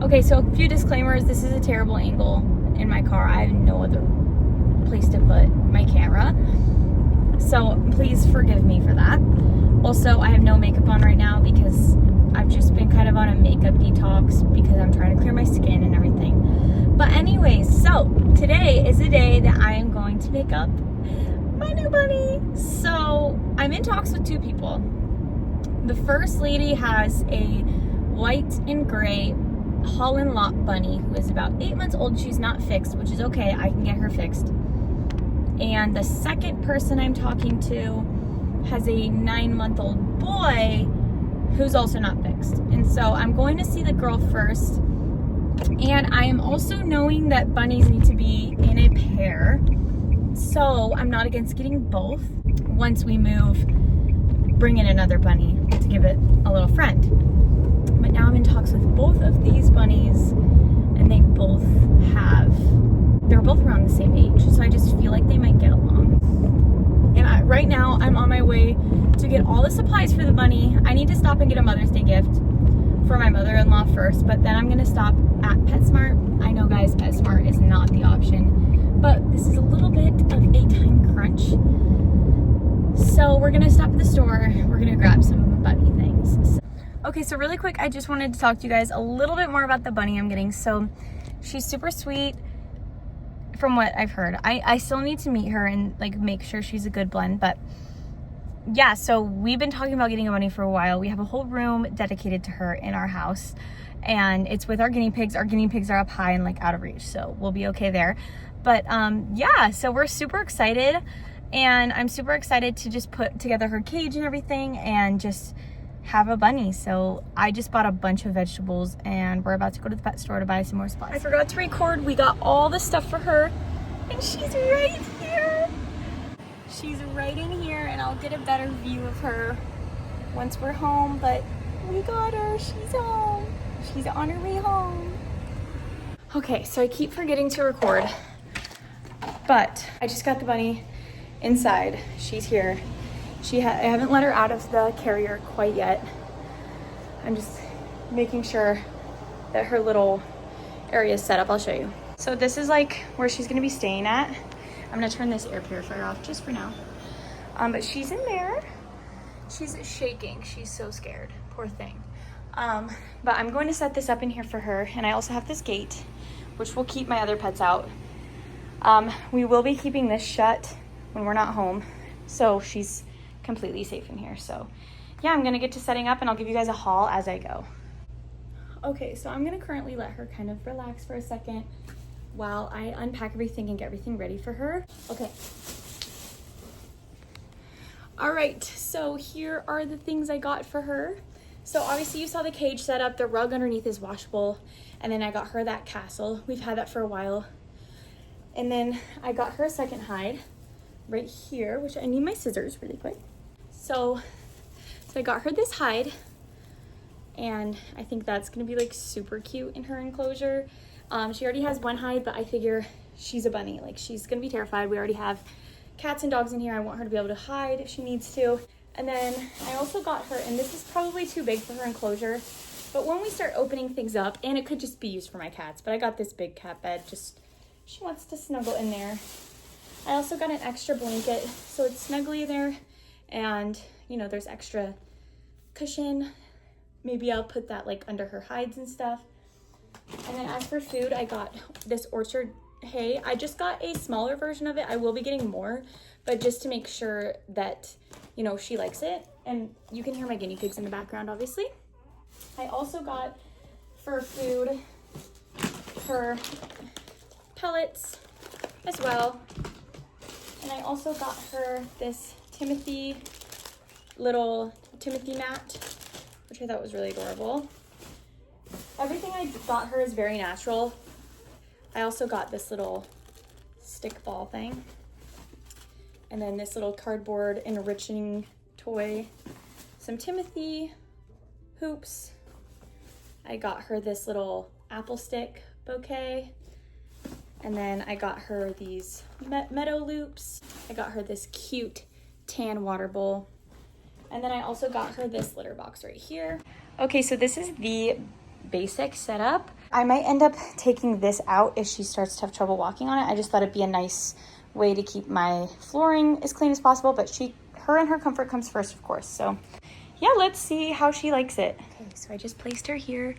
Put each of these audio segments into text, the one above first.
Okay, so a few disclaimers. This is a terrible angle in my car. I have no other place to put my camera. So please forgive me for that. Also, I have no makeup on right now because I've just been kind of on a makeup detox because I'm trying to clear my skin and everything. But anyways, so today is the day that I am going to pick up my new bunny. So I'm in talks with two people. The first lady has a white and gray Holland Lot bunny who is about 8 months old. She's not fixed, which is okay. I can get her fixed. And the second person I'm talking to has a 9-month-old boy who's also not fixed. And so I'm going to see the girl first. And I am also knowing that bunnies need to be in a pair. So I'm not against getting both. Once we move, bring in another bunny to give it a little friend. But now I'm in talks with both of these bunnies, and they're both around the same age. So I just feel like they might get along. And right now I'm on my way to get all the supplies for the bunny. I need to stop and get a Mother's Day gift for my mother-in-law first, but then I'm gonna stop at PetSmart. I know guys, PetSmart is not the option, but this is a little bit of a time crunch. So we're gonna stop at the store. We're gonna grab some bunny things. Okay, so really quick, I just wanted to talk to you guys a little bit more about the bunny I'm getting. So she's super sweet from what I've heard. I still need to meet her and like make sure she's a good blend, but yeah, so we've been talking about getting a bunny for a while. We have a whole room dedicated to her in our house, and it's with our guinea pigs. Our guinea pigs are up high and like out of reach, so we'll be okay there. But yeah, so we're super excited, and I'm super excited to just put together her cage and everything and just have a bunny. So I just bought a bunch of vegetables and we're about to go to the pet store to buy some more supplies. I forgot to record. We got all the stuff for her and she's right here. She's right in here, and I'll get a better view of her once we're home, but we got her. She's home. She's on her way home. Okay, so I keep forgetting to record, but I just got the bunny inside. She's here. I haven't let her out of the carrier quite yet. I'm just making sure that her little area is set up. I'll show you. So this is like where she's gonna be staying at. I'm gonna turn this air purifier off just for now. But she's in there. She's shaking. She's so scared. Poor thing. But I'm going to set this up in here for her. And I also have this gate, which will keep my other pets out. We will be keeping this shut when we're not home. So she's completely safe in here. So yeah, I'm gonna get to setting up and I'll give you guys a haul as I go. Okay, so I'm gonna currently let her kind of relax for a second while I unpack everything and get everything ready for her. Okay. All right, so here are the things I got for her. So obviously you saw the cage set up, the rug underneath is washable, and then I got her that castle. We've had that for a while. And then I got her a second hide right here, which I need my scissors really quick. So I got her this hide, and I think that's gonna be like super cute in her enclosure. She already has one hide, but I figure she's a bunny. Like, she's gonna be terrified. We already have cats and dogs in here. I want her to be able to hide if she needs to. And then I also got her, and this is probably too big for her enclosure, but when we start opening things up, and it could just be used for my cats, but I got this big cat bed, just, she wants to snuggle in there. I also got an extra blanket, so it's snuggly there, and you know, there's extra cushion. Maybe I'll put that like under her hides and stuff. And then as for food, I got this orchard hay. I just got a smaller version of it. I will be getting more, but just to make sure that, you know, she likes it. And you can hear my guinea pigs in the background, obviously. I also got for food her pellets as well. And I also got her this little Timothy mat, which I thought was really adorable. Everything I got her is very natural. I also got this little stick ball thing. And then this little cardboard enriching toy. Some Timothy hoops. I got her this little apple stick bouquet. And then I got her these meadow loops. I got her this cute tan water bowl. And then I also got her this litter box right here. Okay, so this is the basic setup. I might end up taking this out if she starts to have trouble walking on it. I just thought it'd be a nice way to keep my flooring as clean as possible, but her and her comfort comes first, of course. So yeah, let's see how she likes it. Okay, so I just placed her here.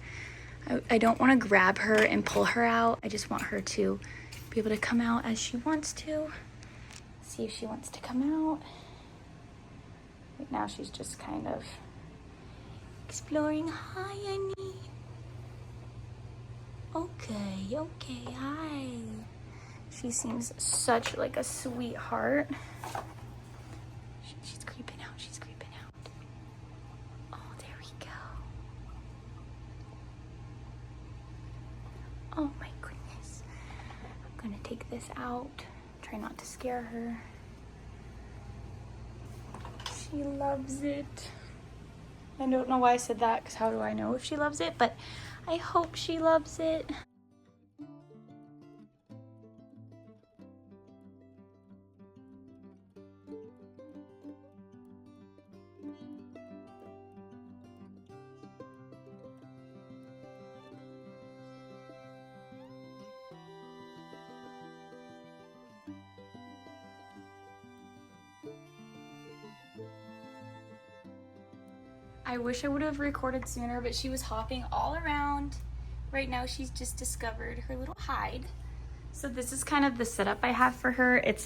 I don't want to grab her and pull her out. I just want her to be able to come out as she wants to. See if she wants to come out. Right now she's just kind of exploring. Hi, Annie. Okay, hi. She seems such like a sweetheart. She's creeping out, Oh, there we go. Oh my goodness. I'm gonna take this out. Try not to scare her. She loves it. I don't know why I said that, because how do I know if she loves it? But I hope she loves it. I wish I would have recorded sooner, but she was hopping all around. Right now she's just discovered her little hide. So this is kind of the setup I have for her. It's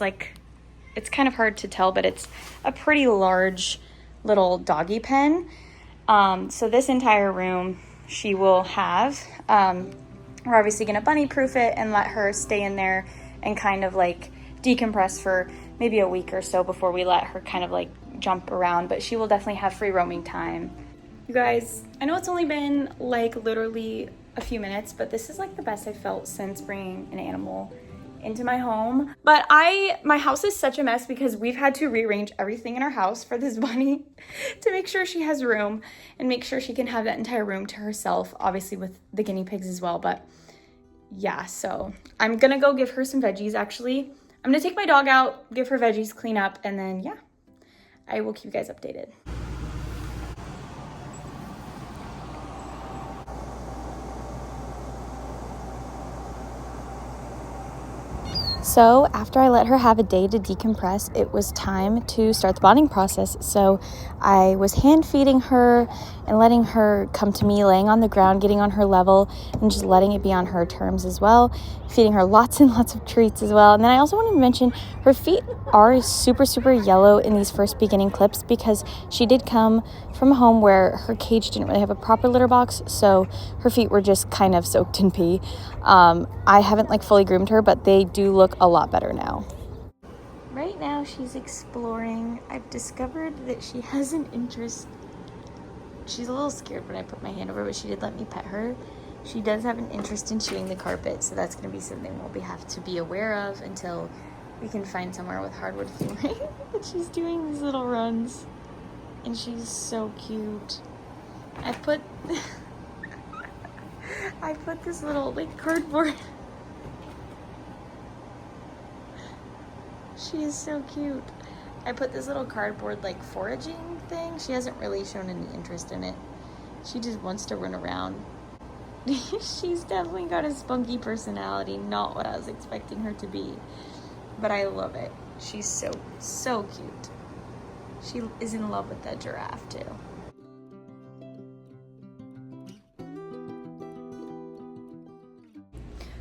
kind of hard to tell, but it's a pretty large little doggy pen. So this entire room she will have. We're obviously gonna bunny proof it and let her stay in there and kind of like decompress for maybe a week or so before we let her kind of like jump around, but she will definitely have free roaming time. You guys, I know it's only been like literally a few minutes, but this is like the best I've felt since bringing an animal into my home. But my house is such a mess because we've had to rearrange everything in our house for this bunny to make sure she has room and make sure she can have that entire room to herself, obviously with the guinea pigs as well. But yeah, so I'm gonna go give her some veggies. Actually, I'm gonna take my dog out, give her veggies, clean up, and then yeah, I will keep you guys updated. So after I let her have a day to decompress, it was time to start the bonding process. So I was hand feeding her and letting her come to me, laying on the ground, getting on her level, and just letting it be on her terms as well. Feeding her lots and lots of treats as well. And then I also wanted to mention her feet are super, super yellow in these first beginning clips because she did come from a home where her cage didn't really have a proper litter box. So her feet were just kind of soaked in pee. I haven't like fully groomed her, but they do look a lot better now. Right now she's exploring. I've discovered that she has an interest. She's a little scared when I put my hand over, but she did let me pet her. She does have an interest in chewing the carpet, so that's going to be something we'll have to be aware of until we can find somewhere with hardwood flooring. But she's doing these little runs, and she's so cute. I put this little like cardboard. She is so cute. I put this little cardboard like foraging thing. She hasn't really shown any interest in it. She just wants to run around. She's definitely got a spunky personality, not what I was expecting her to be. But I love it. She's so cute. She is in love with that giraffe too.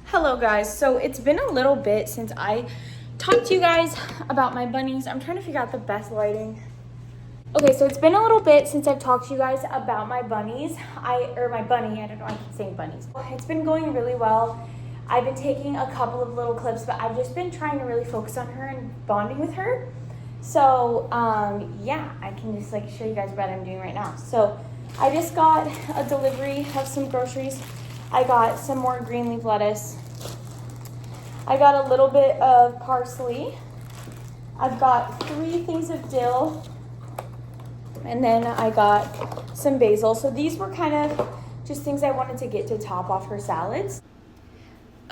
Hello guys, so it's been a little bit since I talked to you guys about my bunnies. I'm trying to figure out the best lighting. Okay, so it's been a little bit since I've talked to you guys about my bunnies. My bunny, I don't know, I keep saying bunnies. It's been going really well. I've been taking a couple of little clips, but I've just been trying to really focus on her and bonding with her. So, yeah, I can just like show you guys what I'm doing right now. So, I just got a delivery of some groceries. I got some more green leaf lettuce. I got a little bit of parsley. I've got 3 things of dill. And then I got some basil. So these were kind of just things I wanted to get to top off her salads.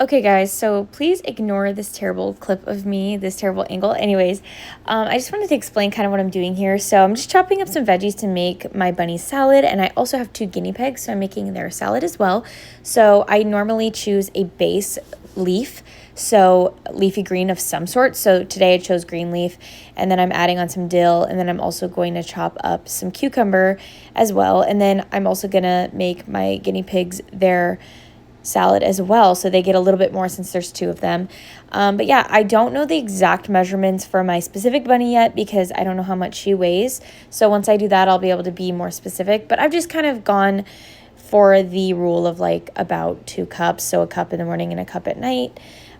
Okay, guys, so please ignore this terrible clip of me, this terrible angle. Anyways, I just wanted to explain kind of what I'm doing here. So I'm just chopping up some veggies to make my bunny salad, and I also have 2 guinea pigs, so I'm making their salad as well. So I normally choose a base leaf, so leafy green of some sort. So today I chose green leaf, and then I'm adding on some dill, and then I'm also going to chop up some cucumber as well. And then I'm also gonna make my guinea pigs their salad as well, so they get a little bit more since there's 2 of them. But yeah, I don't know the exact measurements for my specific bunny yet because I don't know how much she weighs. So once I do that, I'll be able to be more specific. But I've just kind of gone for the rule of like about 2 cups, so a cup in the morning and a cup at night.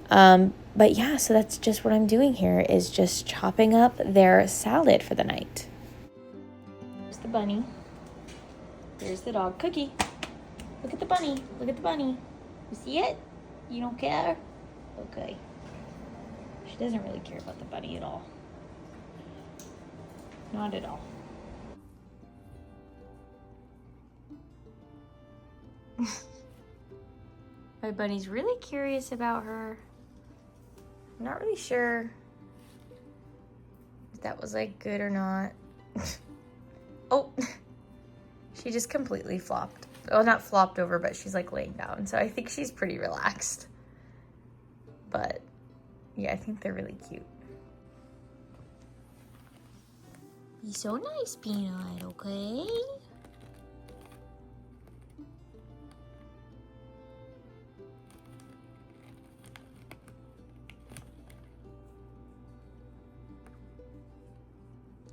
But yeah, so that's just what I'm doing here, is just chopping up their salad for the night. Here's the bunny. Here's the dog. Cookie. Look at the bunny. Look at the bunny. You see it? You don't care? Okay. She doesn't really care about the bunny at all. Not at all. My bunny's really curious about her. I'm not really sure if that was like good or not. Oh, she just completely flopped. Well, not flopped over, but she's like laying down. So I think she's pretty relaxed. But yeah, I think they're really cute. Be so nice, Peanut, okay?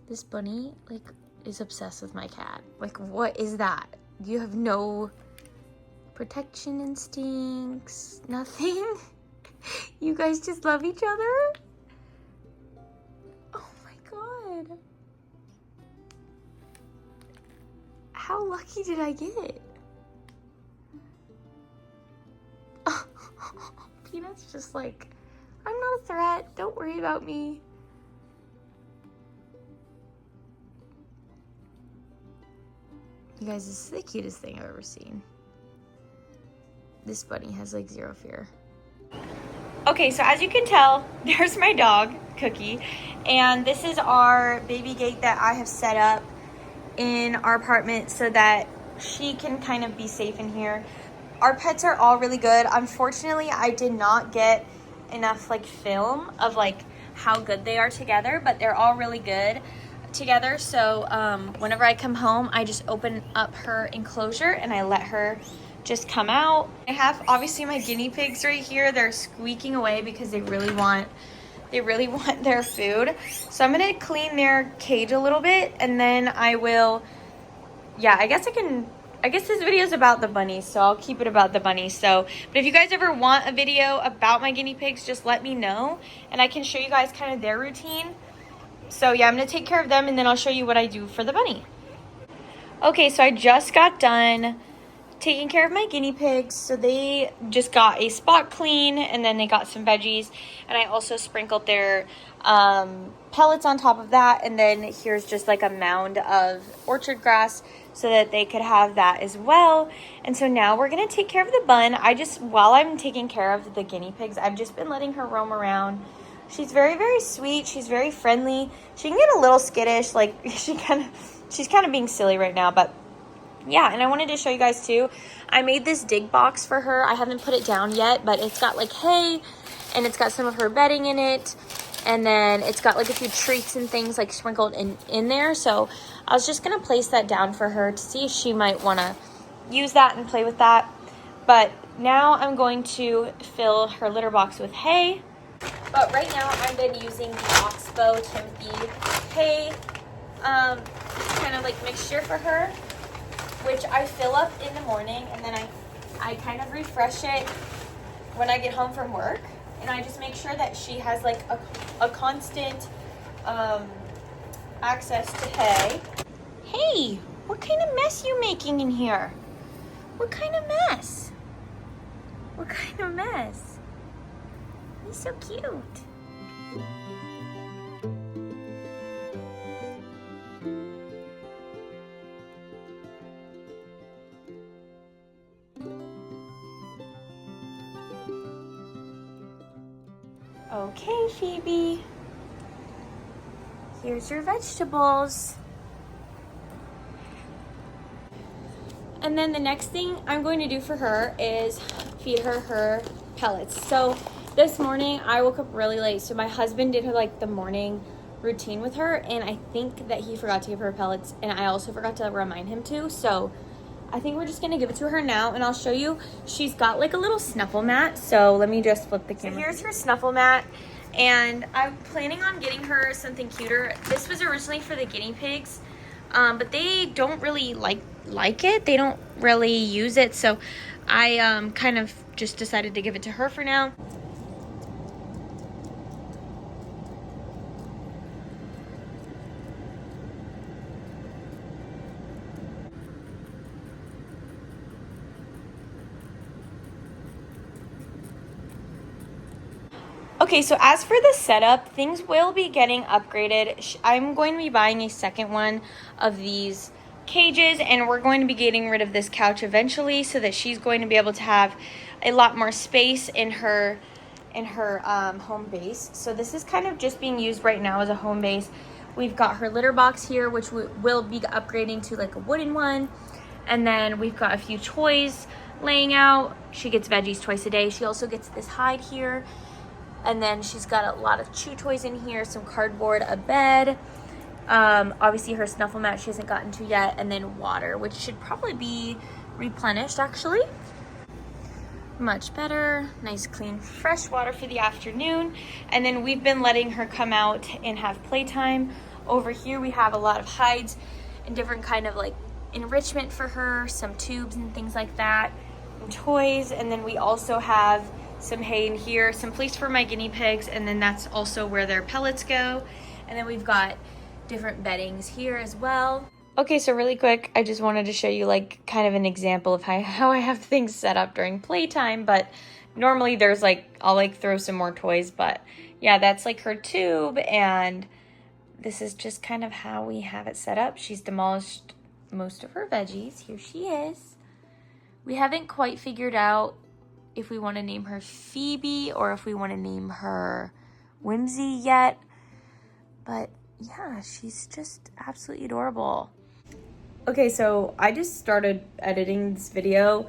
This bunny, like, is obsessed with my cat. Like, what is that? You have no protection instincts, nothing? You guys just love each other? Oh my god. How lucky did I get? Peanut's just like, I'm not a threat, don't worry about me. You guys, this is the cutest thing I've ever seen. This bunny has like 0 fear. Okay, so as you can tell, there's my dog, Cookie. And this is our baby gate that I have set up in our apartment so that she can kind of be safe in here. Our pets are all really good. Unfortunately, I did not get enough like film of like how good they are together, but they're all really good together. So whenever I come home, I just open up her enclosure and I let her just come out. I have obviously my guinea pigs right here. They're squeaking away because they really want their food. So I'm gonna clean their cage a little bit, and then I will, yeah, I guess this video is about the bunnies, so I'll keep it about the bunnies. So, but if you guys ever want a video about my guinea pigs, just let me know, and I can show you guys kind of their routine. So yeah, I'm gonna take care of them, and then I'll show you what I do for the bunny. Okay, so I just got done taking care of my guinea pigs. So they just got a spot clean, and then they got some veggies, and I also sprinkled their pellets on top of that. And then here's just like a mound of orchard grass so that they could have that as well. And so now we're gonna take care of the bun. While I'm taking care of the guinea pigs, I've just been letting her roam around. She's very, very sweet. She's very friendly. She can get a little skittish, like she's kind of being silly right now, but yeah. And I wanted to show you guys too, I made this dig box for her. I haven't put it down yet, but it's got like hay, and it's got some of her bedding in it, and then it's got like a few treats and things like sprinkled in there. So I was just gonna place that down for her to see if she might want to use that and play with that. But now I'm going to fill her litter box with hay. But right now I've been using the Oxbow Tempeh hay kind of like mixture for her, which I fill up in the morning, and then I kind of refresh it when I get home from work, and I just make sure that she has like a constant access to hay. Hey, what kind of mess you making in here? What kind of mess? What kind of mess? He's so cute. Okay, Phoebe. Here's your vegetables. And then the next thing I'm going to do for her is feed her pellets. So this morning I woke up really late. So my husband did her like the morning routine with her, and I think that he forgot to give her pellets, and I also forgot to remind him to. So I think we're just gonna give it to her now, and I'll show you. She's got like a little snuffle mat. So let me just flip the camera. So here's her snuffle mat, and I'm planning on getting her something cuter. This was originally for the guinea pigs, but they don't really like it. They don't really use it, so I kind of just decided to give it to her for now. Okay, so as for the setup, things will be getting upgraded. I'm going to be buying a second one of these cages, and we're going to be getting rid of this couch eventually so that she's going to be able to have a lot more space in her home base. So this is kind of just being used right now as a home base. We've got her litter box here, which we will be upgrading to like a wooden one. And then we've got a few toys laying out. She gets veggies twice a day. She also gets this hide here. And then she's got a lot of chew toys in here, some cardboard, a bed. Obviously her snuffle mat she hasn't gotten to yet, and then water, which should probably be replenished actually. Much better. Nice, clean, fresh water for the afternoon. And then we've been letting her come out and have playtime. Over here we have a lot of hides and different kind of like enrichment for her, some tubes and things like that, and toys. And then we also have some hay in here, some place for my guinea pigs, and then that's also where their pellets go. And then we've got different beddings here as well. Okay, so really quick, I just wanted to show you like kind of an example of how I have things set up during playtime, but normally there's like, I'll like throw some more toys, but yeah, that's like her tube, and this is just kind of how we have it set up. She's demolished most of her veggies. Here she is. We haven't quite figured out if we want to name her Phoebe or if we want to name her Whimsy yet. But yeah, she's just absolutely adorable. Okay, so I just started editing this video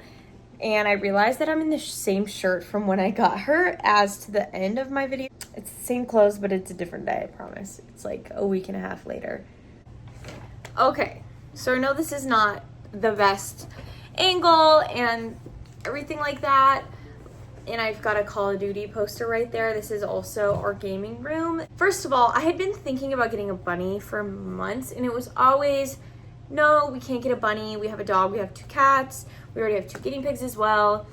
and I realized that I'm in the same shirt from when I got her as to the end of my video. It's the same clothes, but it's a different day, I promise. It's like a week and a half later. Okay, so I know this is not the best angle and everything like that. And I've got a Call of Duty poster right there. This is also our gaming room. First of all, I had been thinking about getting a bunny for months, and it was always, no, we can't get a bunny. We have a dog, we have 2 cats. We already have 2 guinea pigs as well.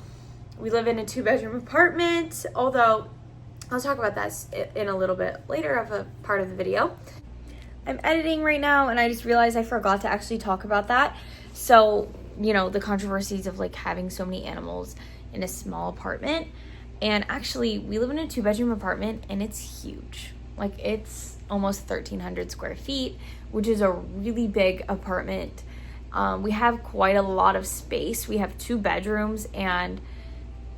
We live in a 2-bedroom apartment, although I'll talk about that in a little bit later of a part of the video. I'm editing right now, and I just realized I forgot to actually talk about that. So, you know, the controversies of like having so many animals in a small apartment. And actually we live in a 2-bedroom apartment, and it's huge. Like it's almost 1,300 square feet, which is a really big apartment. We have quite a lot of space. We have 2 bedrooms, and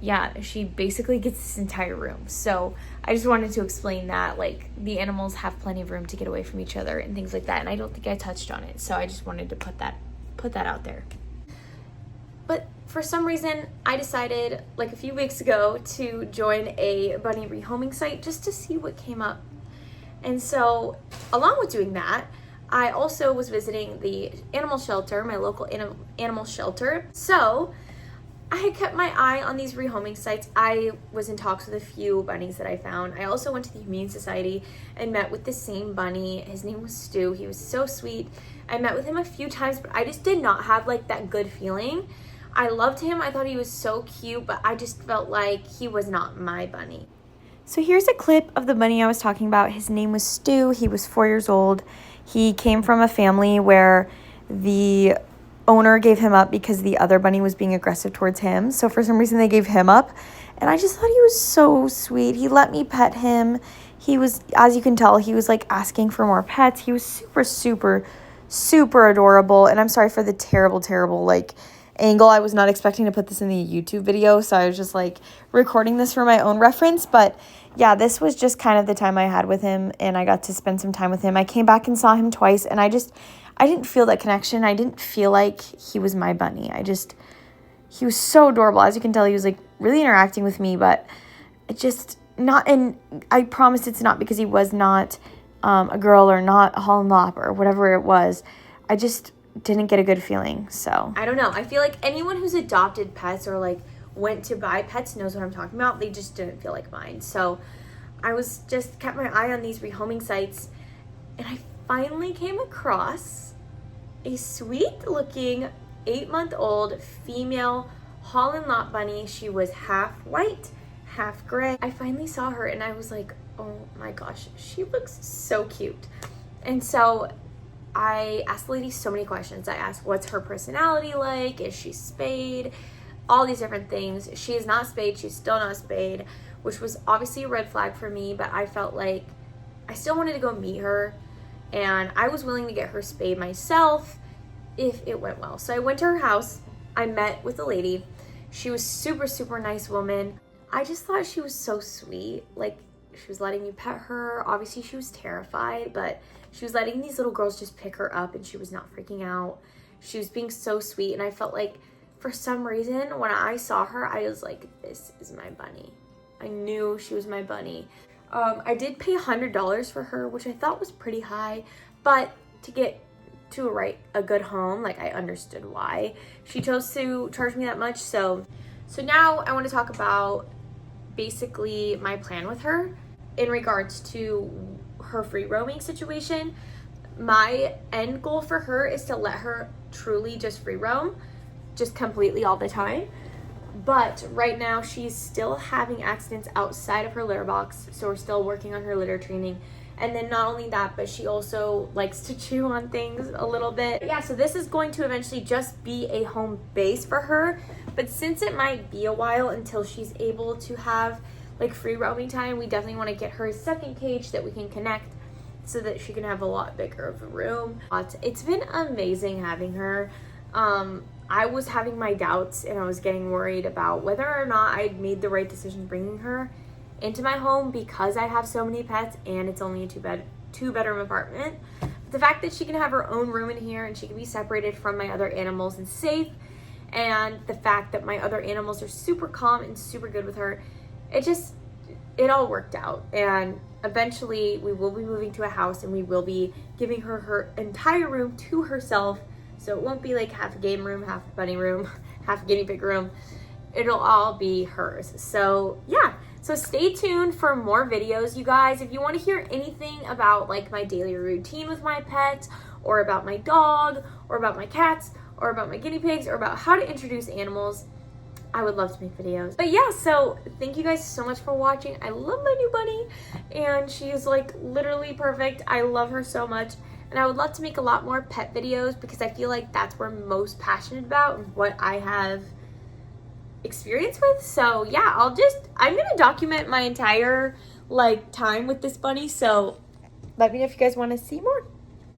yeah, she basically gets this entire room. So I just wanted to explain that, like, the animals have plenty of room to get away from each other and things like that. And I don't think I touched on it, so I just wanted to put that out there. But for some reason, I decided like a few weeks ago to join a bunny rehoming site just to see what came up. And so along with doing that, I also was visiting the animal shelter, my local animal shelter. So I had kept my eye on these rehoming sites. I was in talks with a few bunnies that I found. I also went to the Humane Society and met with the same bunny. His name was Stu. He was so sweet. I met with him a few times, but I just did not have like that good feeling. I loved him. I thought he was so cute, but I just felt like he was not my bunny. So here's a clip of the bunny I was talking about. His name was Stu. He was 4 years old. He came from a family where the owner gave him up because the other bunny was being aggressive towards him. So for some reason they gave him up, and I just thought he was so sweet. He let me pet him. He was, as you can tell, he was like asking for more pets. He was super, super, super adorable. And I'm sorry for the terrible like angle. I was not expecting to put this in the YouTube video, so I was just like recording this for my own reference. But yeah, this was just kind of the time I had with him, and I got to spend some time with him. I came back and saw him twice, and I didn't feel that connection. I didn't feel like he was my bunny. He was so adorable. As you can tell, he was like really interacting with me, but it just not, and I promise it's not because he was not a girl or not a Holland Lop or whatever it was. I just didn't get a good feeling. So I don't know. I feel like anyone who's adopted pets or like went to buy pets knows what I'm talking about. They just didn't feel like mine. So I was just kept my eye on these rehoming sites, and I finally came across a sweet looking 8-month-old female Holland Lop bunny. She was half white, half gray. I finally saw her and I was like, oh my gosh, she looks so cute. And so I asked the lady so many questions. I asked, what's her personality like? Is she spayed? All these different things. She is not spayed. She's still not spayed, which was obviously a red flag for me, but I felt like I still wanted to go meet her, and I was willing to get her spayed myself if it went well. So I went to her house. I met with the lady. She was super, super nice woman. I just thought she was so sweet. Like, she was letting me pet her. Obviously, she was terrified, but she was letting these little girls just pick her up, and she was not freaking out. She was being so sweet, and I felt like for some reason, when I saw her, I was like, this is my bunny. I knew she was my bunny. I did pay $100 for her, which I thought was pretty high, but to get to a good home, like, I understood why she chose to charge me that much. So now I want to talk about basically my plan with her in regards to her free roaming situation. My end goal for her is to let her truly just free roam, just completely all the time. But right now she's still having accidents outside of her litter box, so we're still working on her litter training. And then not only that, but she also likes to chew on things a little bit. Yeah, so this is going to eventually just be a home base for her. But since it might be a while until she's able to have like free roaming time, we definitely want to get her a second cage that we can connect so that she can have a lot bigger of a room. It's been amazing having her. I was having my doubts, and I was getting worried about whether or not I'd made the right decision bringing her into my home because I have so many pets and it's only a two-bedroom apartment. But the fact that she can have her own room in here and she can be separated from my other animals and safe, and the fact that my other animals are super calm and super good with her, it all worked out. And eventually we will be moving to a house, and we will be giving her her entire room to herself. So it won't be like half a game room, half a bunny room, half a guinea pig room. It'll all be hers. So yeah, so stay tuned for more videos, you guys. If you want to hear anything about like my daily routine with my pets, or about my dog, or about my cats, or about my guinea pigs, or about how to introduce animals, I would love to make videos. But yeah, so thank you guys so much for watching. I love my new bunny, and she is like literally perfect. I love her so much. And I would love to make a lot more pet videos because I feel like that's what I'm most passionate about and what I have experience with. So yeah, I'm gonna document my entire like time with this bunny. So let me know if you guys want to see more.